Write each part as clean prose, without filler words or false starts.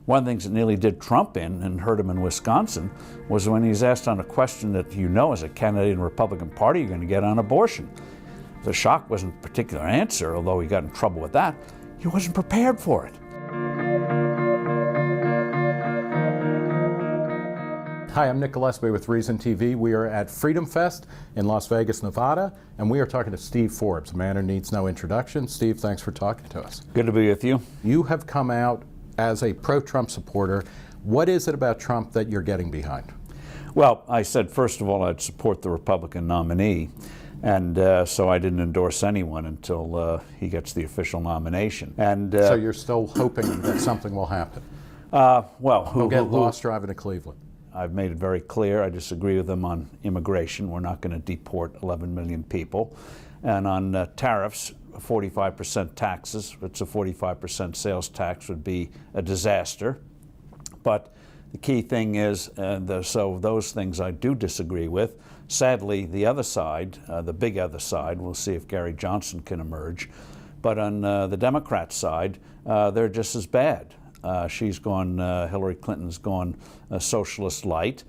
One of the things that nearly did Trump in and hurt him in Wisconsin was when he was asked on a question that as a candidate in the Republican Party, you're going to get on abortion. The shock wasn't a particular answer, although he got in trouble with that. He wasn't prepared for it. Hi, I'm Nick Gillespie with Reason TV. We are at Freedom Fest in Las Vegas, Nevada, and we are talking to Steve Forbes, a man who needs no introduction. Steve, thanks for talking to us. Good to be with you. You have come out as a pro-Trump supporter. What is it about Trump that you're getting behind? Well, I said, first of all, I'd support the Republican nominee, and so I didn't endorse anyone until he gets the official nomination. And so you're still hoping that something will happen? Who'll get lost driving to Cleveland? I've made it very clear I disagree with them on immigration. We're not going to deport 11 million people. And on tariffs, 45% taxes, it's a 45% sales tax would be a disaster. But the key thing is, so those things I do disagree with. Sadly, the other side, the big other side, we'll see if Gary Johnson can emerge. But on the Democrat side, they're just as bad. She's gone, Hillary Clinton's gone socialist light.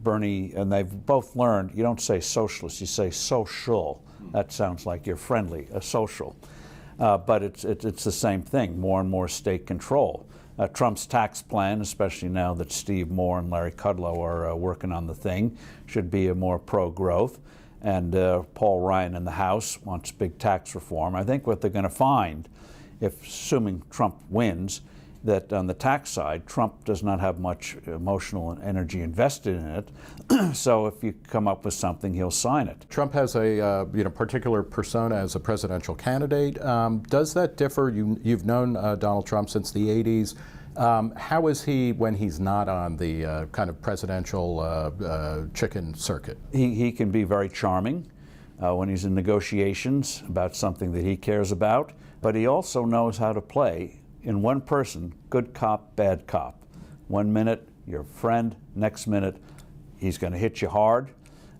Bernie, and they've both learned, you don't say socialist, you say social. That sounds like you're friendly, a social. But it's the same thing, more and more state control. Trump's tax plan, especially now that Steve Moore and Larry Kudlow are working on the thing, should be a more pro-growth. And Paul Ryan in the House wants big tax reform. I think what they're going to find, assuming Trump wins, that on the tax side, Trump does not have much emotional energy invested in it. So if you come up with something, he'll sign it. Trump has a particular persona as a presidential candidate. Does that differ? You've known Donald Trump since the 80s. How is he when he's not on the kind of presidential chicken circuit? He can be very charming when he's in negotiations about something that he cares about, but he also knows how to play in one person, good cop, bad cop. 1 minute, your friend, next minute, he's going to hit you hard.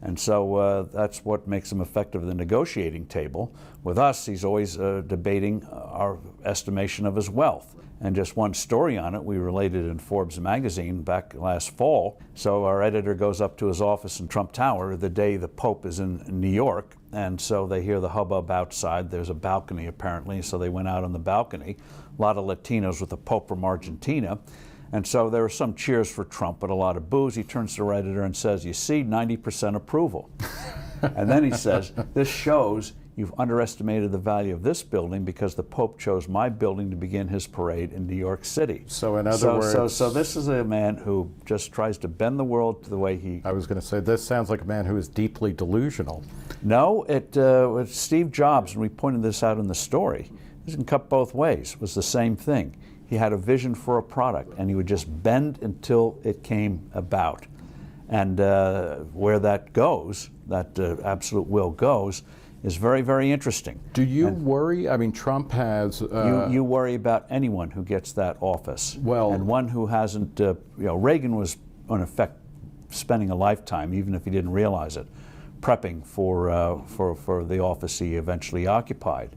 And so that's what makes him effective at the negotiating table. With us, he's always debating our estimation of his wealth. And just one story on it, we related in Forbes magazine back last fall. So our editor goes up to his office in Trump Tower the day the Pope is in New York. And so they hear the hubbub outside. There's a balcony apparently, so they went out on the balcony. A lot of Latinos with the Pope from Argentina. And so there were some cheers for Trump, but a lot of boos. He turns to the editor and says, you see, 90% approval. And then he says, this shows you've underestimated the value of this building because the Pope chose my building to begin his parade in New York City. So in other words... So this is a man who just tries to bend the world to the way he... I was going to say, this sounds like a man who is deeply delusional. No, with Steve Jobs, and we pointed this out in the story, this can cut both ways. It was the same thing. He had a vision for a product, and he would just bend until it came about. And where that goes, that absolute will goes, is very, very interesting. Do you worry? I mean, Trump has... You worry about anyone who gets that office. Well... And one who hasn't... Reagan was, in effect, spending a lifetime, even if he didn't realize it, prepping for the office he eventually occupied.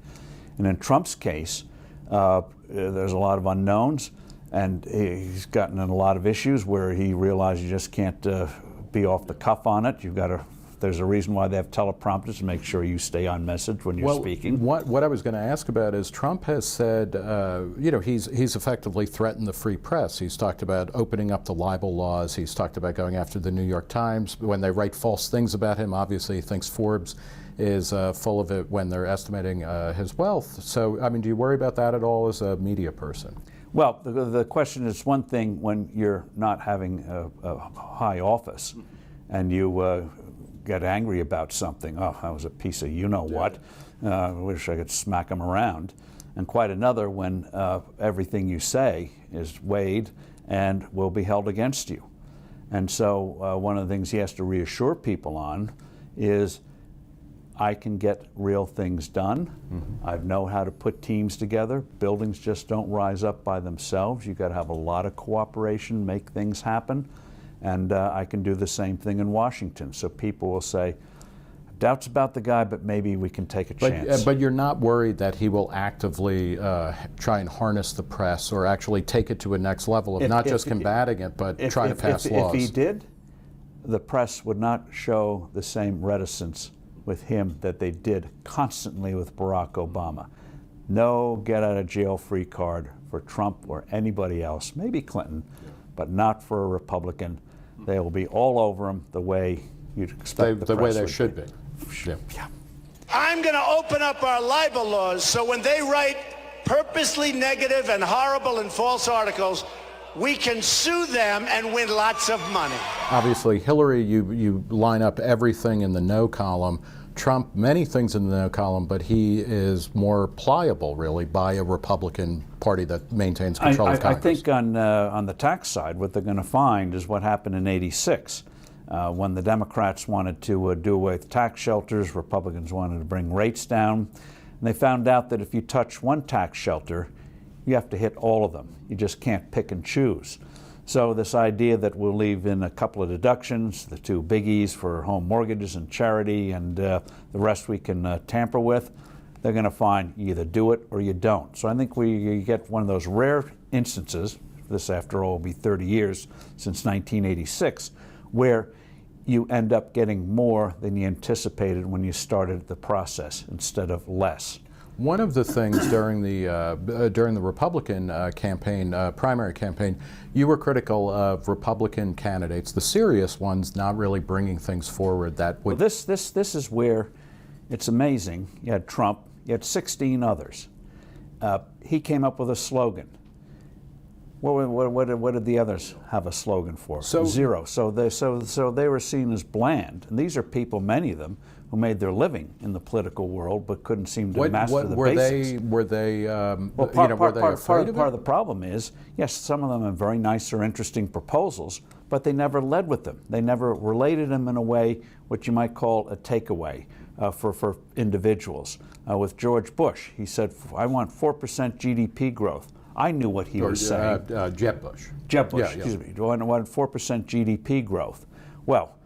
And in Trump's case, there's a lot of unknowns, and he's gotten in a lot of issues where he realized you just can't be off the cuff on it. You've got to. There's a reason why they have teleprompters to make sure you stay on message when you're speaking. What I was going to ask about is Trump has said, he's effectively threatened the free press. He's talked about opening up the libel laws. He's talked about going after the New York Times when they write false things about him. Obviously, he thinks Forbes is full of it when they're estimating his wealth. So, I mean, do you worry about that at all as a media person? Well, the question is one thing when you're not having a high office and you get angry about something. Oh, that was a piece of you-know-what. I wish I could smack him around. And quite another when everything you say is weighed and will be held against you. And so one of the things he has to reassure people on is I can get real things done. Mm-hmm. I know how to put teams together. Buildings just don't rise up by themselves. You've got to have a lot of cooperation, make things happen. And I can do the same thing in Washington. So people will say, Doubts about the guy, but maybe we can take a chance. But you're not worried that he will actively try and harness the press or actually take it to a next level of not just combating it, but try to pass laws? If he did, the press would not show the same reticence with him that they did constantly with Barack Obama. No get-out-of-jail-free card for Trump or anybody else, maybe Clinton, but not for a Republican. They will be all over him the way you'd expect the way they should be. Yeah. I'm going to open up our libel laws so when they write purposely negative and horrible and false articles, we can sue them and win lots of money. Obviously, Hillary, you line up everything in the no column. Trump, many things in the no column, but he is more pliable, really, by a Republican Party that maintains control of Congress. I think on the tax side, what they're going to find is what happened in '86. When the Democrats wanted to do away with tax shelters, Republicans wanted to bring rates down. And they found out that if you touch one tax shelter, you have to hit all of them. You just can't pick and choose. So this idea that we'll leave in a couple of deductions, the two biggies for home mortgages and charity, and the rest we can tamper with, they're going to find you either do it or you don't. So I think we get one of those rare instances, this after all will be 30 years since 1986, where you end up getting more than you anticipated when you started the process instead of less. One of the things during the Republican campaign, primary campaign, you were critical of Republican candidates, the serious ones, not really bringing things forward that would. Well, this is where it's amazing. You had Trump, you had 16 others. He came up with a slogan. What did the others have a slogan for? Zero. So they were seen as bland. And these are people, many of them, who made their living in the political world but couldn't seem to master the basics. Were they part afraid of the problem is, yes, some of them have very nice or interesting proposals, but they never led with them. They never related them in a way what you might call a takeaway for individuals. With George Bush, he said, I want 4% GDP growth. I knew what he was saying. Jeb Bush. Jeb Bush, excuse me. I wanted 4% GDP growth. Well,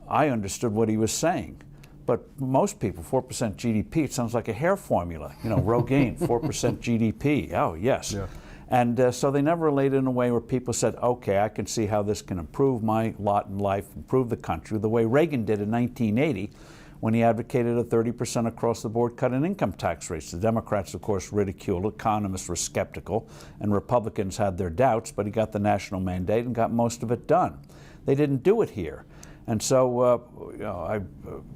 I understood what he was saying. But most people, 4% GDP, it sounds like a hair formula. You know, Rogaine, 4% GDP. Oh, yes. Yeah. And so they never related in a way where people said, okay, I can see how this can improve my lot in life, improve the country, the way Reagan did in 1980 when he advocated a 30% across-the-board cut in income tax rates. The Democrats, of course, ridiculed, economists were skeptical, and Republicans had their doubts, but he got the national mandate and got most of it done. They didn't do it here. And so I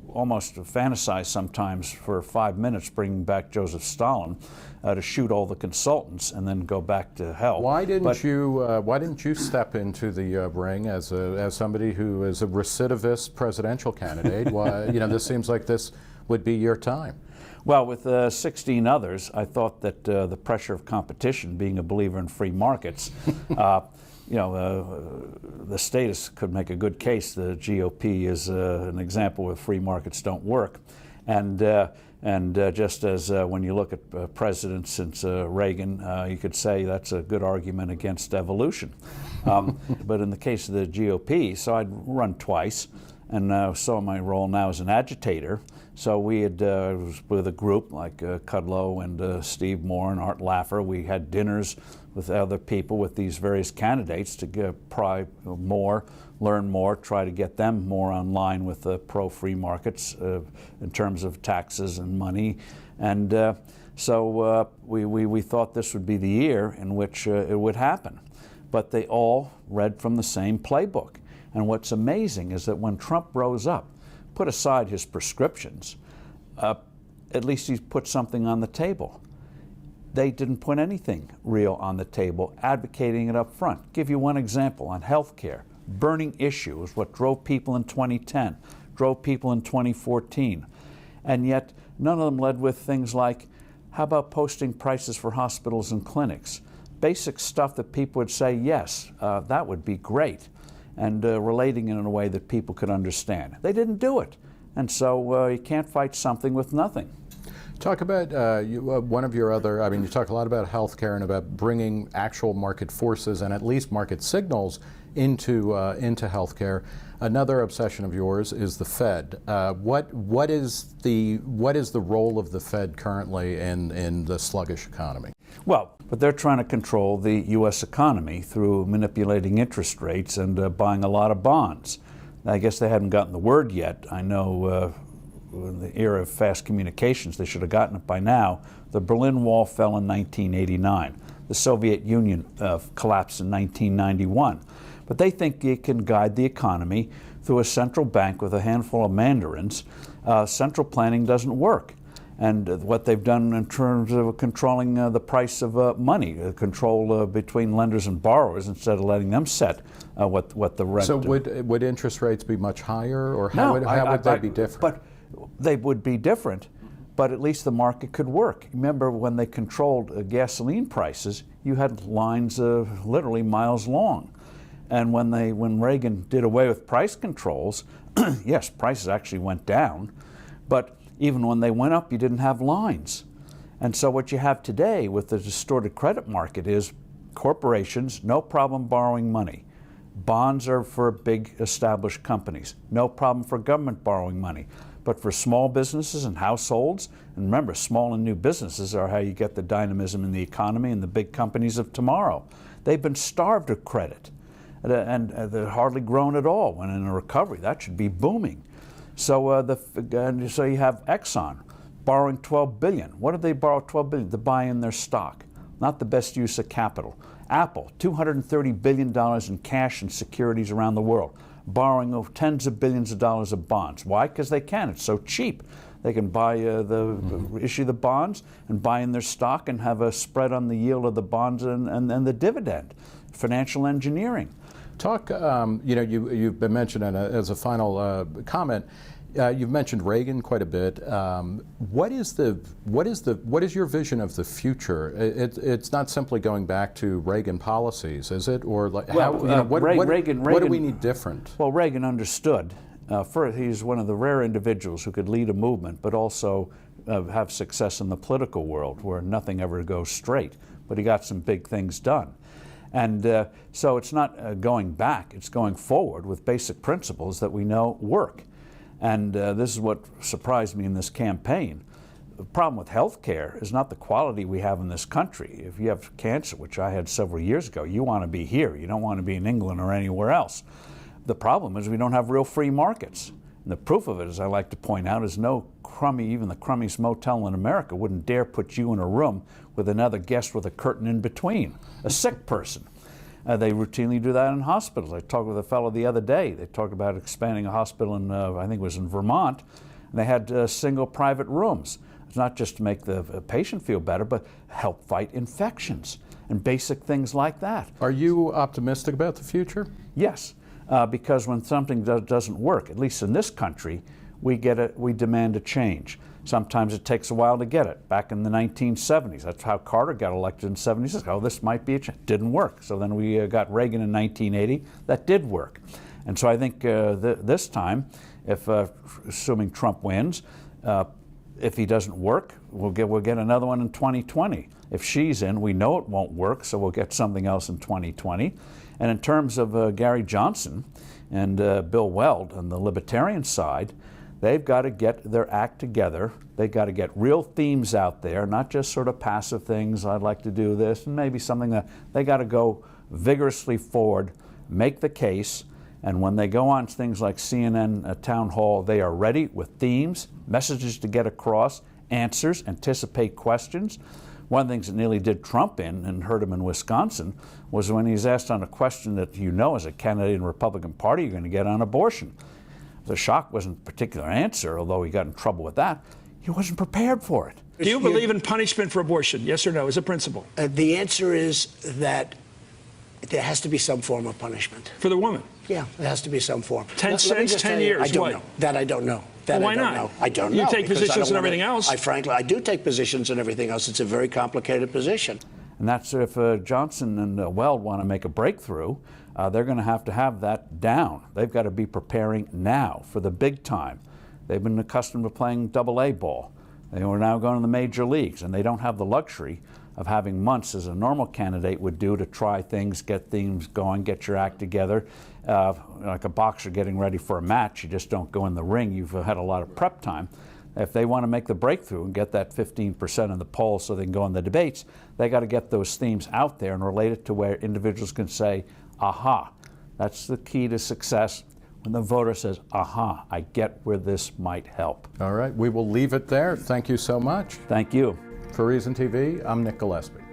almost fantasize sometimes for 5 minutes bringing back Joseph Stalin to shoot all the consultants and then go back to hell. Why didn't you step into the ring as somebody who is a recidivist presidential candidate? Why, this seems like this would be your time. Well, with 16 others, I thought that the pressure of competition, being a believer in free markets, the statists could make a good case. The GOP is an example where free markets don't work. And just as when you look at presidents since Reagan, you could say that's a good argument against evolution. But in the case of the GOP, so I'd run twice, and so my role now as an agitator. So we had, with a group like Kudlow and Steve Moore and Art Laffer, we had dinners with other people with these various candidates to pry more, learn more, try to get them more on line with pro-free markets in terms of taxes and money. And so we thought this would be the year in which it would happen. But they all read from the same playbook. And what's amazing is that when Trump rose up, put aside his prescriptions, at least he put something on the table. They didn't put anything real on the table, advocating it up front. Give you one example on health care. Burning issue is what drove people in 2010, drove people in 2014. And yet none of them led with things like, how about posting prices for hospitals and clinics? Basic stuff that people would say, yes, that would be great, and relating it in a way that people could understand. They didn't do it. And so you can't fight something with nothing. Talk about one of your other, I mean, you talk a lot about healthcare and about bringing actual market forces and at least market signals into healthcare. Another obsession of yours is the Fed. What is the role of the Fed currently in the sluggish economy? Well, but they're trying to control the U.S. economy through manipulating interest rates and buying a lot of bonds. I guess they hadn't gotten the word yet. I know in the era of fast communications, they should have gotten it by now. The Berlin Wall fell in 1989. The Soviet Union collapsed in 1991. But they think it can guide the economy through a central bank with a handful of mandarins. Central planning doesn't work. And what they've done in terms of controlling the price of money, control between lenders and borrowers instead of letting them set what the rent. So would interest rates be much higher, or how would they be different? But they would be different, but at least the market could work. Remember when they controlled gasoline prices, you had lines literally miles long. And when Reagan did away with price controls, yes, prices actually went down, but even when they went up, you didn't have lines. And so what you have today with the distorted credit market is corporations, no problem borrowing money. Bonds are for big established companies. No problem for government borrowing money. But for small businesses and households, and remember, small and new businesses are how you get the dynamism in the economy and the big companies of tomorrow. They've been starved of credit. And they're hardly grown at all. When in a recovery, that should be booming. So so you have Exxon borrowing $12 billion. What did they borrow $12 billion? To buy in their stock. Not the best use of capital. Apple, $230 billion in cash and securities around the world, borrowing over tens of billions of dollars of bonds. Why? Because they can. It's so cheap. They can buy issue the bonds and buy in their stock and have a spread on the yield of the bonds and the dividend. Financial engineering. Talk, you've been mentioned, and as a final comment, you've mentioned Reagan quite a bit. What is your vision of the future? It's not simply going back to Reagan policies, is it? Or like what do we need different? Well, Reagan understood. First, he's one of the rare individuals who could lead a movement, but also have success in the political world, where nothing ever goes straight. But he got some big things done. And so it's not going back, it's going forward with basic principles that we know work. And this is what surprised me in this campaign. The problem with health care is not the quality we have in this country. If you have cancer, which I had several years ago, you want to be here. You don't want to be in England or anywhere else. The problem is we don't have real free markets. And the proof of it, as I like to point out, is no crummy, even the crummiest motel in America wouldn't dare put you in a room with another guest with a curtain in between, a sick person. They routinely do that in hospitals. I talked with a fellow the other day. They talked about expanding a hospital in, I think it was in Vermont, and they had single private rooms. It's not just to make the patient feel better, but help fight infections and basic things like that. Are you optimistic about the future? Yes. Because when something doesn't work, at least in this country, we demand a change. Sometimes it takes a while to get it. Back in the 1970s, that's how Carter got elected in '76. Oh, this might be a change. Didn't work. So then we got Reagan in 1980. That did work. And so I think this time, if assuming Trump wins, if he doesn't work, we'll get another one in 2020. If she's in, we know it won't work, so we'll get something else in 2020. And in terms of Gary Johnson and Bill Weld on the libertarian side, they've got to get their act together. They've got to get real themes out there, not just sort of passive things, I'd like to do this, and maybe something that they got to go vigorously forward, make the case, and when they go on things like CNN Town Hall, they are ready with themes, messages to get across, answers, anticipate questions. One of the things that nearly did Trump in, and hurt him in Wisconsin, was when he was asked on a question that you know as a candidate in the Republican Party you're going to get on abortion. The shock wasn't a particular answer, although he got in trouble with that. He wasn't prepared for it. Do you believe in punishment for abortion, yes or no, as a principle? The answer is that there has to be some form of punishment. For the woman? Yeah, there has to be some form. 10 cents, 10 years, I don't what? know. That I don't know. Well, why not? I don't know. You take positions and everything else. I do take positions and everything else. It's a very complicated position. And that's if Johnson and Weld want to make a breakthrough, they're going to have that down. They've got to be preparing now for the big time. They've been accustomed to playing AA ball. They are now going to the major leagues, and they don't have the luxury of having months as a normal candidate would do to try things, get things going, get your act together. Like a boxer getting ready for a match, you just don't go in the ring. You've had a lot of prep time. If they want to make the breakthrough and get that 15% in the polls so they can go in the debates, they got to get those themes out there and relate it to where individuals can say, aha. That's the key to success. When the voter says, aha, I get where this might help. All right, we will leave it there. Thank you so much. Thank you. For Reason TV, I'm Nick Gillespie.